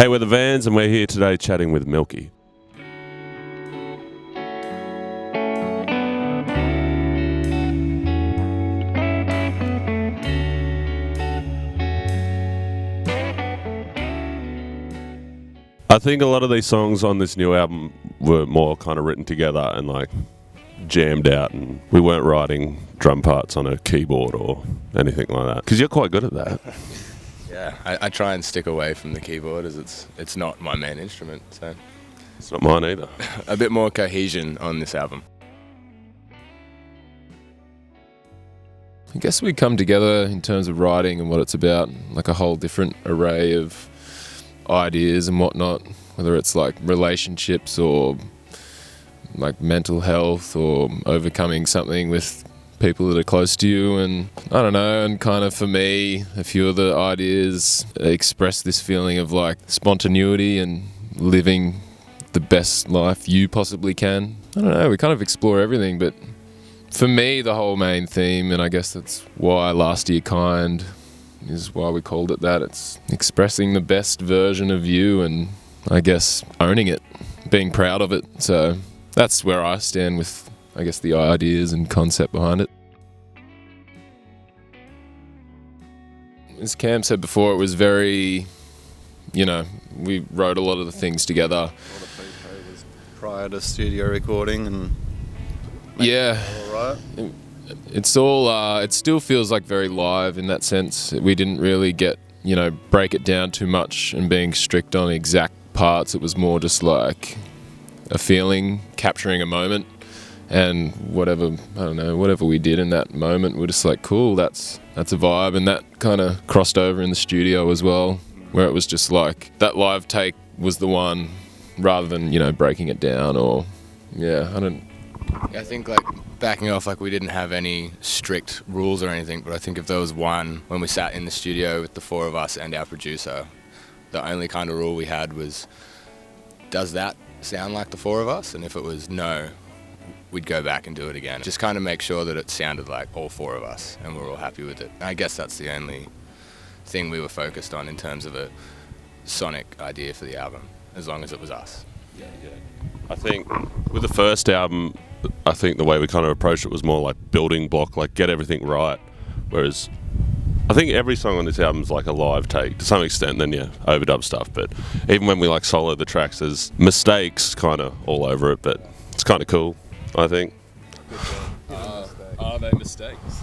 Hey, we're the Vans and we're here today chatting with Milky. I think a lot of these songs on this new album were more kind of written together and like jammed out, and we weren't writing drum parts on a keyboard or anything like that. Because you're quite good at that. Yeah, I try and stick away from the keyboard as it's not my main instrument. So It's not mine either. a bit more cohesion on this album. I guess we come together in terms of writing and what it's about, like a whole different array of ideas and whatnot, whether it's like relationships or like mental health or overcoming something with people that are close to you. And I don't know, and kind of for me, a few of the ideas express this feeling of like spontaneity and living the best life you possibly can. I don't know, we kind of explore everything, but for me, the whole main theme, and I guess that's why Last Year Kind is why we called it that. It's expressing the best version of you and I guess owning it, being proud of it. So that's where I stand with, I guess, the ideas and concept behind it. As Cam said before, it was very, we wrote a lot of the things together. A lot of pre-pro was prior to studio recording and Yeah. all right. It's all, it still feels like very live in that sense. We didn't really break it down too much and being strict on exact parts. It was more just like a feeling, capturing a moment, and whatever we did in that moment, we're just like, cool, that's a vibe. And that kind of crossed over in the studio as well, where it was just like, that live take was the one, rather than, breaking it down or, I think like backing off, like we didn't have any strict rules or anything, but I think if there was one, when we sat in the studio with the four of us and our producer, the only kind of rule we had was, does that sound like the four of us? And if it was no, we'd go back and do it again. Just kind of make sure that it sounded like all four of us and we're all happy with it. I guess that's the only thing we were focused on in terms of a sonic idea for the album, as long as it was us. Yeah. I think with the first album, I think the way we kind of approached it was more like building block, like get everything right. Whereas I think every song on this album is like a live take to some extent, then overdub stuff. But even when we like solo the tracks, there's mistakes kind of all over it, but it's kind of cool, I think. Are they mistakes?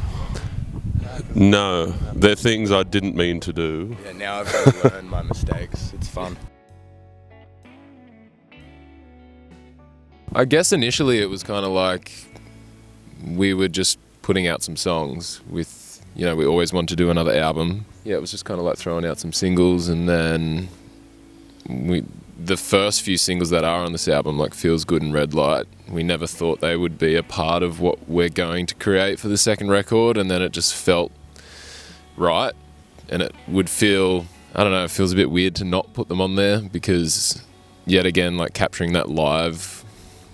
No, they're things I didn't mean to do. Yeah, now I've got to learn my mistakes. It's fun. I guess initially it was kind of like we were just putting out some songs with, we always wanted to do another album. Yeah, it was just kind of like throwing out some singles, and then the first few singles that are on this album, like Feels Good and Red Light, we never thought they would be a part of what we're going to create for the second record, and then it just felt right, and it would feel, I don't know, it feels a bit weird to not put them on there, because yet again, like capturing that live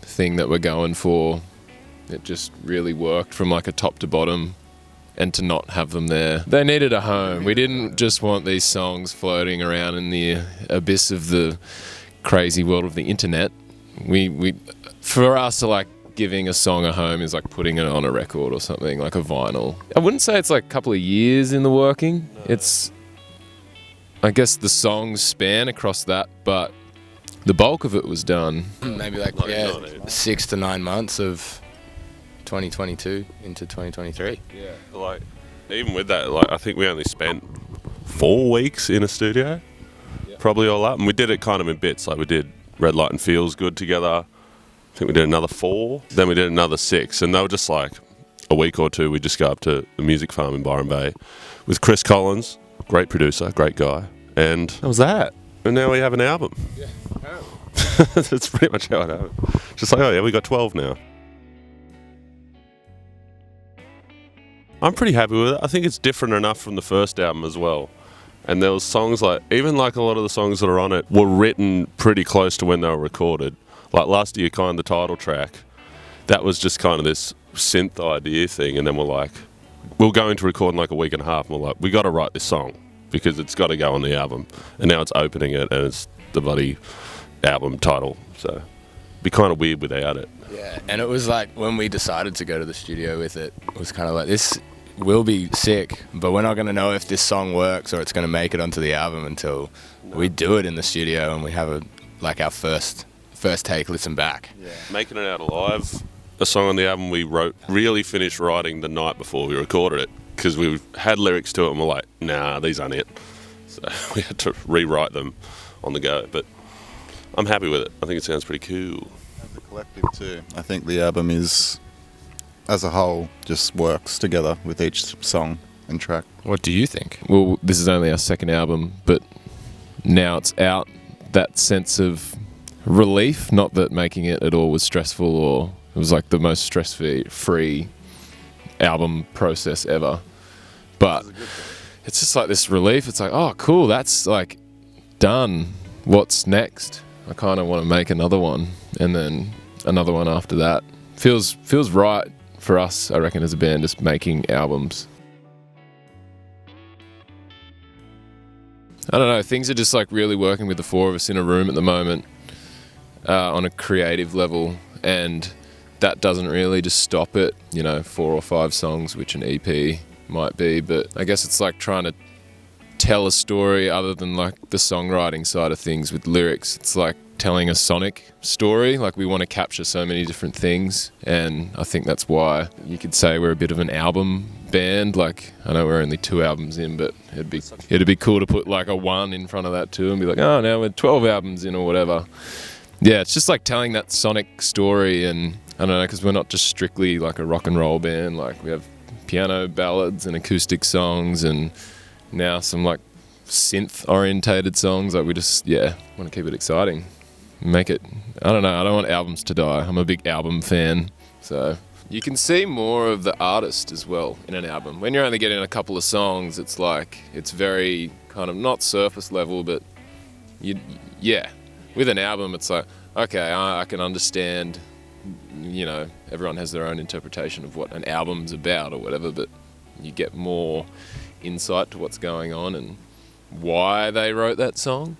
thing that we're going for, it just really worked from like a top to bottom, and to not have them there, they needed a home. We didn't just want these songs floating around in the abyss of the crazy world of the internet. We for us, like giving a song a home is like putting it on a record or something, like a vinyl. I wouldn't say it's like a couple of years in the working. It's, I guess the songs span across that, but the bulk of it was done. Maybe like 6 to 9 months of 2022 into 2023. Yeah. Like, even with that, like I think we only spent 4 weeks in a studio, probably all up, and we did it kind of in bits. Like we did Red Light and Feels Good together. I think we did another 4, then we did another 6, and they were just like a week or two. We just go up to the music farm in Byron Bay with Chris Collins, great producer, great guy, and that was that. And now we have an album. Yeah. That's pretty much how it happened. Just like, oh yeah, we got 12 now. I'm pretty happy with it. I think it's different enough from the first album as well. And there was songs like, even like a lot of the songs that are on it were written pretty close to when they were recorded. Like Last Year Kind, the title track, that was just kind of this synth idea thing. And then we're going to record in like a week and a half, and we're like, we got to write this song because it's got to go on the album. And now it's opening it, and it's the bloody album title. So it'd be kind of weird without it. Yeah, and it was like when we decided to go to the studio with it, it was kind of like, this will be sick, but we're not going to know if this song works or it's going to make it onto the album until we do it in the studio and we have our first take listen back. Yeah. Making it out alive, a song on the album we really finished writing the night before we recorded it, because we had lyrics to it and we're like, nah, these aren't it. So we had to rewrite them on the go, but I'm happy with it. I think it sounds pretty cool. As a collective too, I think the album is, as a whole, just works together with each song and track. What do you think? Well, this is only our second album, but now it's out. That sense of relief, not that making it at all was stressful, or it was like the most stress-free album process ever. But it's just like this relief. It's like, oh, cool, that's like done. What's next? I kind of want to make another one, and then another one after that. Feels right for us, I reckon, as a band, just making albums. I don't know, things are just like really working with the four of us in a room at the moment on a creative level, and that doesn't really just stop at, 4 or 5 songs, which an EP might be, but I guess it's like trying to tell a story other than like the songwriting side of things with lyrics. It's like telling a sonic story. Like, we want to capture so many different things, and I think that's why you could say we're a bit of an album band. Like, I know we're only 2 albums in, but it'd be cool to put like a 1 in front of that too and be like, oh, now we're 12 albums in or whatever. Yeah, it's just like telling that sonic story, and I don't know, because we're not just strictly like a rock and roll band. Like, we have piano ballads and acoustic songs, and now some like synth orientated songs. Like, we just want to keep it exciting, make it, I don't know, I don't want albums to die. I'm a big album fan, so you can see more of the artist as well in an album. When you're only getting a couple of songs, it's like, it's very kind of not surface level, but with an album it's like, okay, I can understand, everyone has their own interpretation of what an album's about or whatever, but you get more insight to what's going on and why they wrote that song.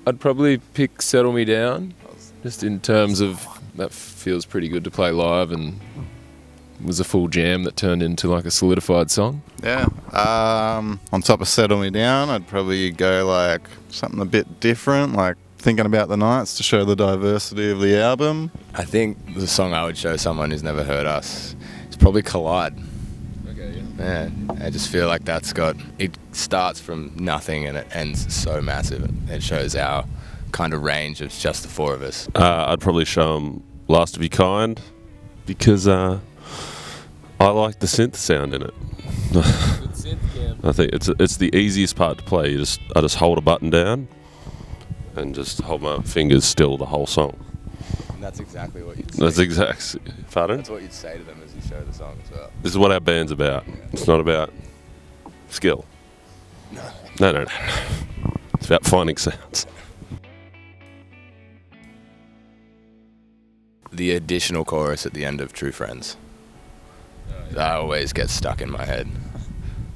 I'd probably pick Settle Me Down, just in terms of that feels pretty good to play live, and was a full jam that turned into like a solidified song. Yeah. On top of Settle Me Down, I'd probably go like something a bit different, like Thinking About the Nights, to show the diversity of the album. I think the song I would show someone who's never heard us is probably Collide. Okay, Yeah, I just feel like it starts from nothing and it ends so massive. It shows our kind of range of just the 4 of us. I'd probably show them Last of Your Kind, because I like the synth sound in it. I think it's the easiest part to play. I just hold a button down and just hold my fingers still the whole song. And that's exactly what you'd say. Pardon? That's what you'd say to them as you show the song as well. This is what our band's about. Yeah. It's not about skill. No. It's about finding sounds. The additional chorus at the end of True Friends. That always gets stuck in my head.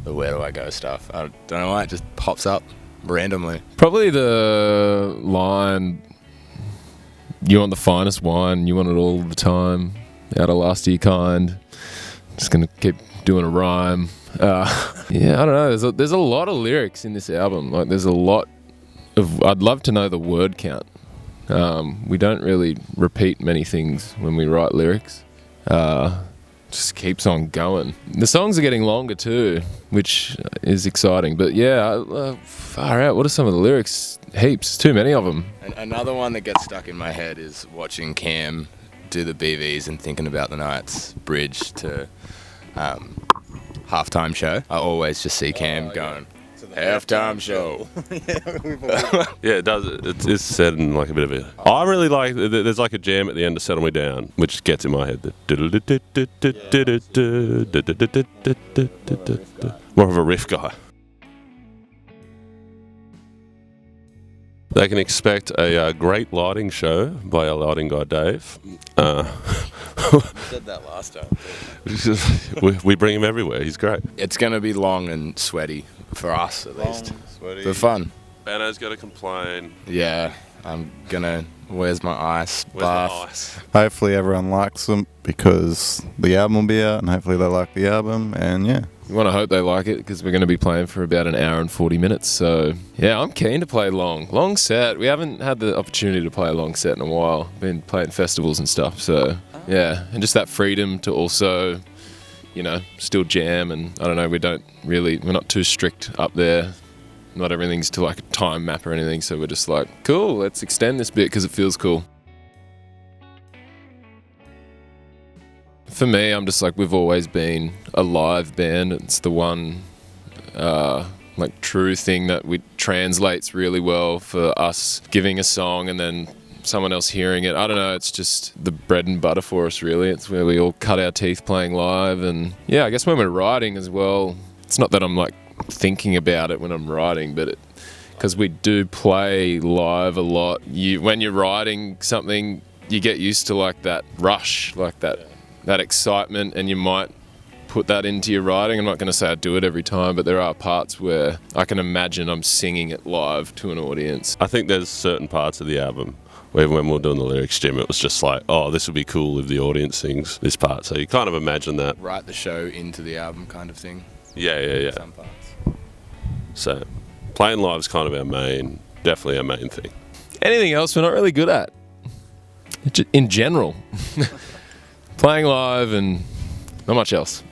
The where do I go stuff. I don't know why, it just pops up randomly. Probably the line, you want the finest wine, you want it all the time, out of last of your kind. Just gonna keep doing a rhyme. I don't know, there's a lot of lyrics in this album. Like, there's a lot of, I'd love to know the word count. We don't really repeat many things when we write lyrics. Just keeps on going. The songs are getting longer too, which is exciting. But far out. What are some of the lyrics? Heaps. Too many of them. And another one that gets stuck in my head is watching Cam do the BVs and Thinking About the Nights bridge to Halftime Show. I always just see Cam going, Halftime Show. Yeah, it does. It's set in like a bit of a... I really like... There's like a jam at the end of Settle Me Down, which gets in my head. More of a riff guy. They can expect a great lighting show by our lighting guy, Dave. said that last time. we bring him everywhere. He's great. It's going to be long and sweaty for us, at least. Sweaty. But fun. Benno's got to complain. Yeah, I'm going to... Where's my ice? Where's bath. the ice? Hopefully everyone likes them because the album will be out, and hopefully they like the album, and yeah. We want to hope they like it because we're going to be playing for about an hour and 40 minutes. So, yeah, I'm keen to play long set. We haven't had the opportunity to play a long set in a while. Been playing festivals and stuff. So, yeah, and just that freedom to also, you know, still jam. And I don't know, we're not too strict up there. Not everything's to like a time map or anything. So we're just like, cool, let's extend this bit because it feels cool. For me, I'm just like, we've always been a live band. It's the one like true thing that translates really well for us giving a song and then someone else hearing it. I don't know, it's just the bread and butter for us really. It's where we all cut our teeth playing live. And yeah, I guess when we're writing as well, it's not that I'm like thinking about it when I'm writing, but because we do play live a lot, when you're writing something, you get used to like that rush, like that excitement, and you might put that into your writing. I'm not going to say I do it every time, but there are parts where I can imagine I'm singing it live to an audience. I think there's certain parts of the album where when we were doing the lyrics, Jim, it was just like, oh, this would be cool if the audience sings this part. So you kind of imagine that. Write the show into the album kind of thing. Yeah. Some parts. So playing live is kind of definitely our main thing. Anything else we're not really good at. In general. Playing live and not much else.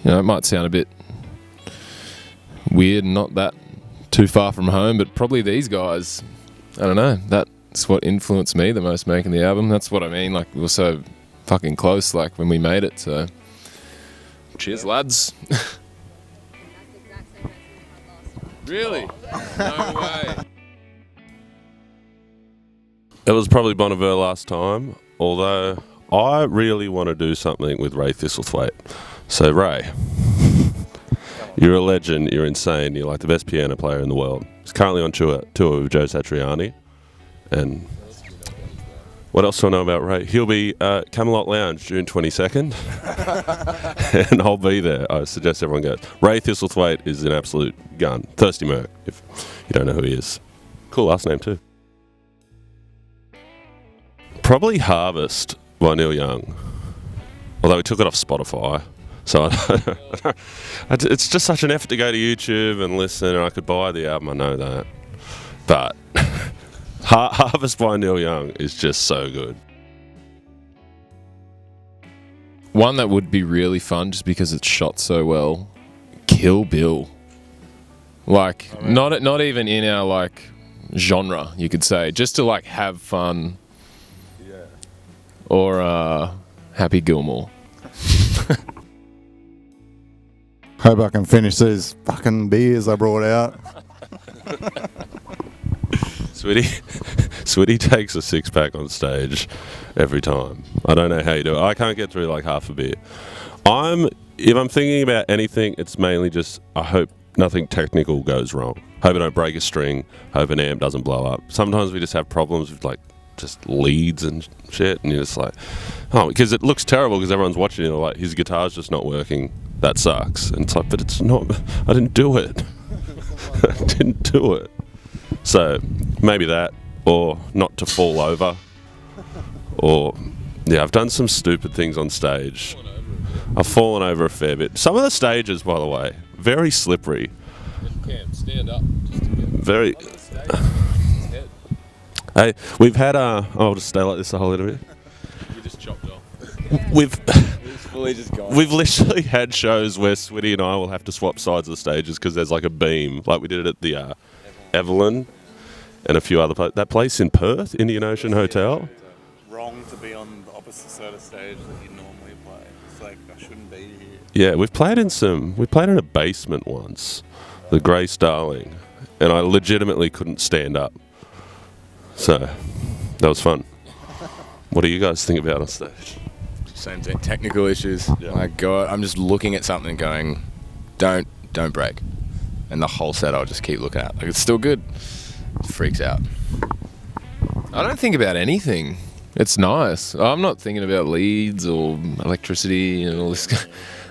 You know, it might sound a bit weird and not that too far from home, but probably these guys, I don't know, that's what influenced me the most making the album. That's what I mean, like we were so fucking close like when we made it, so cheers lads. Really? No way. It was probably Bon Iver last time, although I really want to do something with Ray Thistlethwaite. So Ray, you're a legend, you're insane, you're like the best piano player in the world. He's currently on tour with Joe Satriani. And what else do I know about Ray? He'll be at Camelot Lounge June 22nd. And I'll be there. I suggest everyone goes. Ray Thistlethwaite is an absolute gun. Thirsty Merc, if you don't know who he is. Cool last name too. Probably Harvest by Neil Young. Although he took it off Spotify. So it's just such an effort to go to YouTube and listen, and I could buy the album, I know that. But Harvest by Neil Young is just so good. One that would be really fun just because it's shot so well, Kill Bill. Like, not even in our like genre, you could say, just to like have fun. Yeah. Or Happy Gilmore. Hope I can finish these fucking beers I brought out. Switty takes a six-pack on stage every time. I don't know how you do it. I can't get through like half a beer. If I'm thinking about anything, it's mainly just I hope nothing technical goes wrong. Hope I don't break a string. Hope an amp doesn't blow up. Sometimes we just have problems with like just leads and shit, and you're just like, oh, because it looks terrible because everyone's watching it, like his guitar's just not working. That sucks. And it's like, but it's not. I didn't do it. I didn't do it. So maybe that, or not to fall over, or yeah, I've done some stupid things on stage. I've fallen over a fair bit. Some of the stages, by the way, very slippery. Cam, stand up. Just to get Very. under the stage. His head. Hey, we've had I'll just stay like this the whole interview. You just chopped off. We've He's fully just gone. we've literally had shows where Switty and I will have to swap sides of the stages because there's like a beam, like we did it at the Evelyn and a few other places. That place in Perth, Indian Ocean Hotel. Wrong to be on the opposite side of stage that you normally play. It's like, I shouldn't be here. Yeah, we played in a basement once, the Grey Starling, and I legitimately couldn't stand up. So that was fun. What do you guys think about on stage? Same thing. Technical issues. Yeah. My God, I'm just looking at something going, don't break. And the whole set I'll just keep looking at. Like, it's still good. It freaks out. I don't think about anything. It's nice. I'm not thinking about leads or electricity and all this.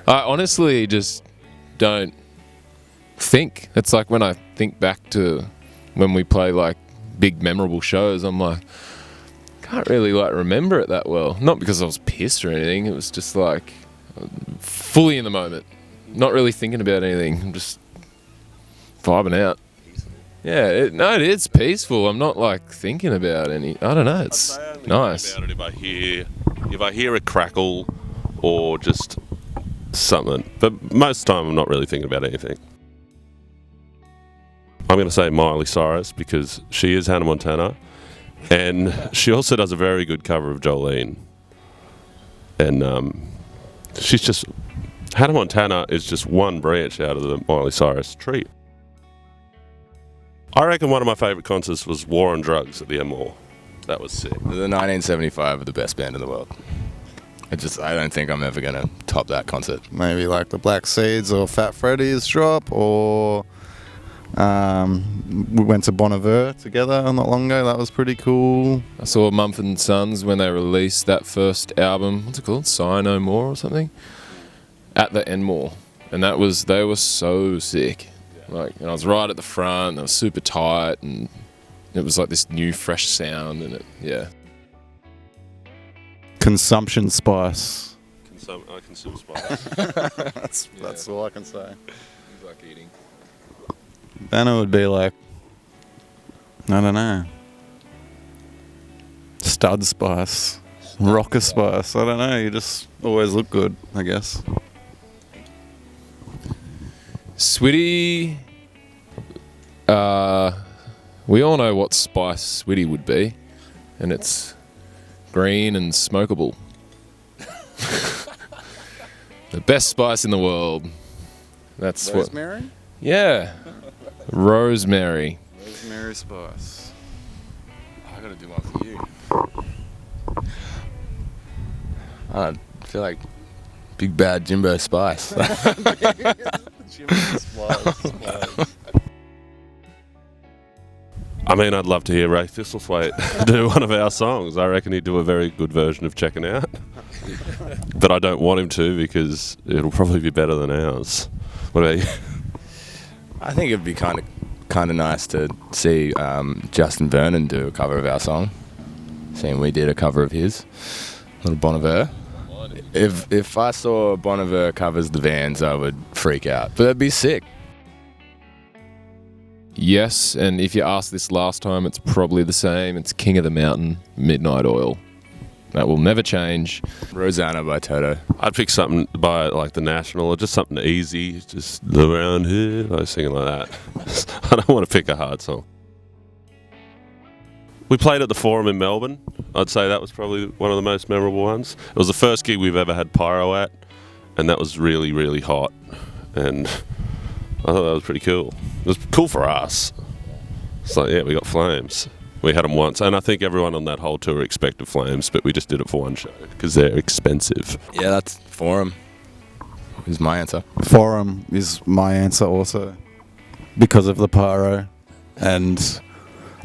I honestly just don't think. It's like when I think back to when we play like big memorable shows, I'm like, can't really like remember it that well. Not because I was pissed or anything. It was just like fully in the moment, not really thinking about anything. I'm just vibing out. Yeah, it is peaceful. I'm not like thinking about any. I don't know. It's nice. About it if I hear a crackle or just something, but most of the time I'm not really thinking about anything. I'm going to say Miley Cyrus because she is Hannah Montana. And she also does a very good cover of Jolene. And she's just... Hannah Montana is just one branch out of the Miley Cyrus tree. I reckon one of my favourite concerts was War on Drugs at the M-Mall. That was sick. The 1975 are the best band in the world. I don't think I'm ever going to top that concert. Maybe like the Black Seeds or Fat Freddy's drop, or we went to Bon Iver together not long ago. That was pretty cool. I saw Mumford & Sons when they released that first album. What's it called? Sigh No More or something? At the Enmore. And they were so sick. Like, and I was right at the front, and it was super tight, and it was like this new fresh sound, and yeah. Consumption Spice. I consume spice. That's all I can say. It's like eating. Then it would be like, I don't know, Stud Spice, Rocker Spice. I don't know. You just always look good, I guess. Switty, we all know what spice Switty would be, and it's green and smokable. The best spice in the world. That's Rosemary? what. Yeah, rosemary. Rosemary Spice. I got to do one for you. I feel like Big Bad Jimbo Spice. I mean, I'd love to hear Ray Thistlethwaite do one of our songs. I reckon he'd do a very good version of Checking Out. But I don't want him to because it'll probably be better than ours. What about you? I think it'd be kind of nice to see Justin Vernon do a cover of our song. Seeing we did a cover of his, little Bon Iver. If I saw Bon Iver covers the Vans, I would freak out. But that'd be sick. Yes, and if you asked this last time, it's probably the same. It's King of the Mountain, Midnight Oil. That will never change. Rosanna by Toto. I'd pick something by like The National or just something easy, just around here, like singing like that. I don't want to pick a hard song. We played at the Forum in Melbourne. I'd say that was probably one of the most memorable ones. It was the first gig we've ever had pyro at, and that was really, really hot. And I thought that was pretty cool. It was cool for us. It's like, yeah, we got flames. We had them once, and I think everyone on that whole tour expected flames, but we just did it for one show because they're expensive. Yeah, that's Forum. Is my answer. Forum is my answer also, because of the pyro, and it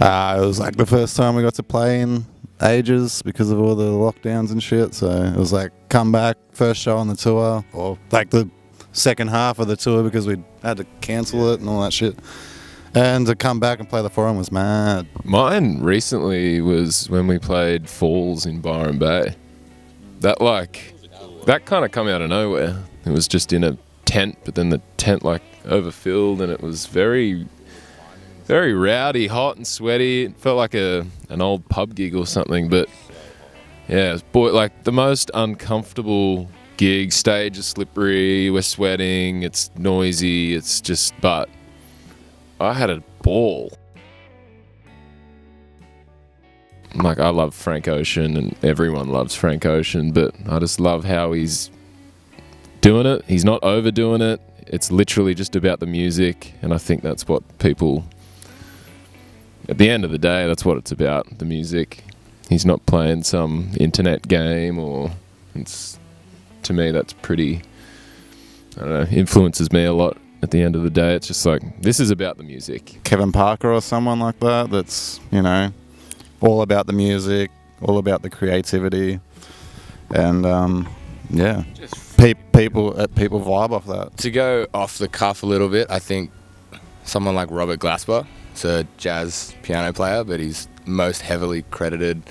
was like the first time we got to play in ages because of all the lockdowns and shit. So it was like come back, first show on the tour, or like the second half of the tour because we had to cancel it and all that shit. And to come back and play the Forum was mad. Mine recently was when we played Falls in Byron Bay. That kind of come out of nowhere. It was just in a tent, but then the tent like overfilled, and it was very, very rowdy, hot and sweaty. It felt like an old pub gig or something. But yeah, it was like the most uncomfortable gig. Stage is slippery, we're sweating, it's noisy, it's just, but I had a ball. Like, I love Frank Ocean and everyone loves Frank Ocean, but I just love how he's doing it. He's not overdoing it. It's literally just about the music, and I think that's what people, at the end of the day, that's what it's about, the music. He's not playing some internet game, or it's, to me, that's pretty, I don't know, influences me a lot. At the end of the day, it's just like, this is about the music. Kevin Parker or someone like that, that's, you know, all about the music, all about the creativity, and yeah, people vibe off that. To go off the cuff a little bit, I think someone like Robert Glasper, he's a jazz piano player, but he's most heavily credited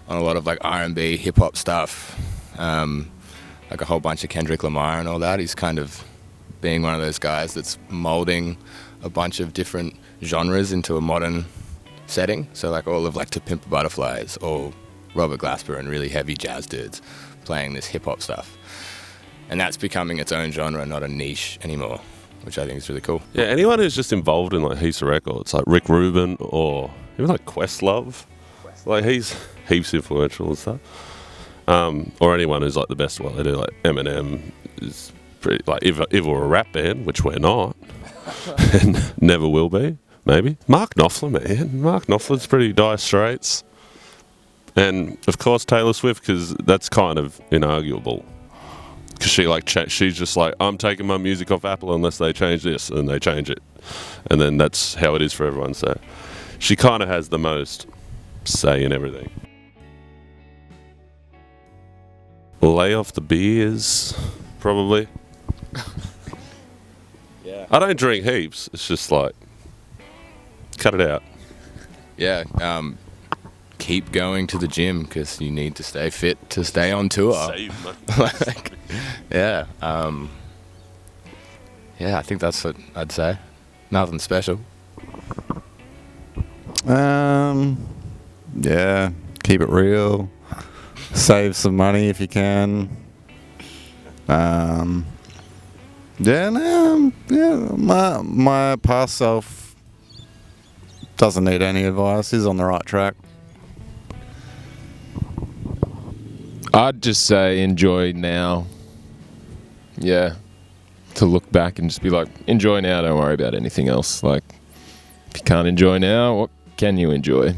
on a lot of like R&B, hip hop stuff, like a whole bunch of Kendrick Lamar and all that. He's kind of being one of those guys that's molding a bunch of different genres into a modern setting. So like all of like To Pimp a Butterfly is all Robert Glasper and really heavy jazz dudes playing this hip hop stuff. And that's becoming its own genre, not a niche anymore, which I think is really cool. Yeah, anyone who's just involved in like heaps of records, like Rick Rubin or even like Questlove, like he's heaps influential and stuff. Or anyone who's like the best at what they do, like Eminem is pretty, like if we're a rap band, which we're not, and never will be, maybe. Mark Knopfler, man. Mark Knopfler's pretty Dire Straits. And of course Taylor Swift, because that's kind of inarguable. Because she's just like, I'm taking my music off Apple unless they change this, and they change it. And then that's how it is for everyone. So she kind of has the most say in everything. Lay off the beers, probably. Yeah. I don't drink heaps. It's just like, cut it out. Yeah, keep going to the gym because you need to stay fit to stay on tour. Save money. Like, yeah, yeah, I think that's what I'd say. Nothing special. Yeah, keep it real. Save some money if you can. My past self doesn't need any advice. He's on the right track. I'd just say enjoy now. Yeah. To look back and just be like, enjoy now, don't worry about anything else. Like, if you can't enjoy now, what can you enjoy?